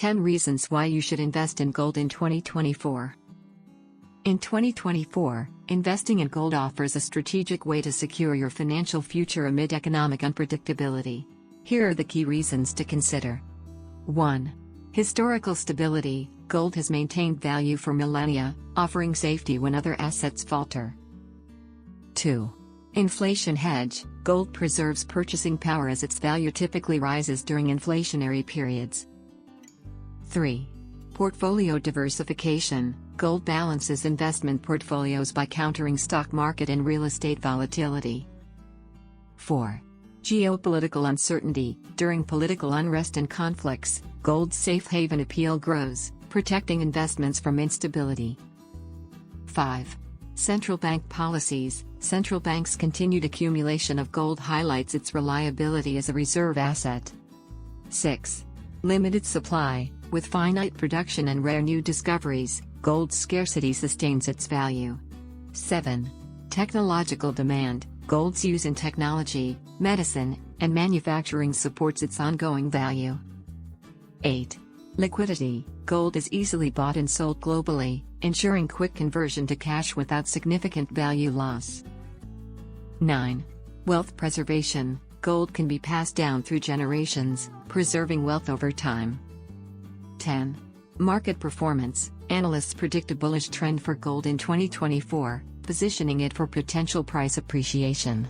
10 reasons why you should invest in gold in 2024. In 2024, investing in gold offers a strategic way to secure your financial future amid economic unpredictability. Here are the key reasons to consider. 1. Historical stability. Gold has maintained value for millennia, offering safety when other assets falter. 2. Inflation hedge. Gold preserves purchasing power as its value typically rises during inflationary periods. 3. Portfolio diversification. Gold balances investment portfolios by countering stock market and real estate volatility. 4. Geopolitical uncertainty. During political unrest and conflicts, gold's safe haven appeal grows, protecting investments from instability. 5. Central bank policies. Central banks' continued accumulation of gold highlights its reliability as a reserve asset. 6. Limited supply. With finite production and rare new discoveries, gold's scarcity sustains its value. 7. Technological demand. Gold's use in technology, medicine, and manufacturing supports its ongoing value. 8. Liquidity. Gold is easily bought and sold globally, ensuring quick conversion to cash without significant value loss. 9. Wealth preservation. Gold can be passed down through generations, preserving wealth over time. 10. Market performance. Analysts predict a bullish trend for gold in 2024, positioning it for potential price appreciation.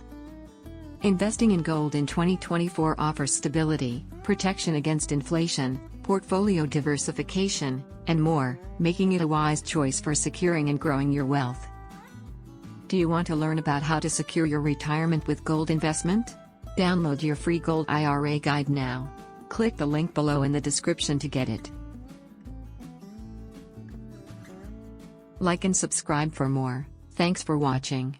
Investing in gold in 2024 offers stability, protection against inflation, portfolio diversification, and more, making it a wise choice for securing and growing your wealth. Do you want to learn about how to secure your retirement with gold investment? Download your free Gold IRA guide now. Click the link below in the description to get it. Like and subscribe for more. Thanks for watching.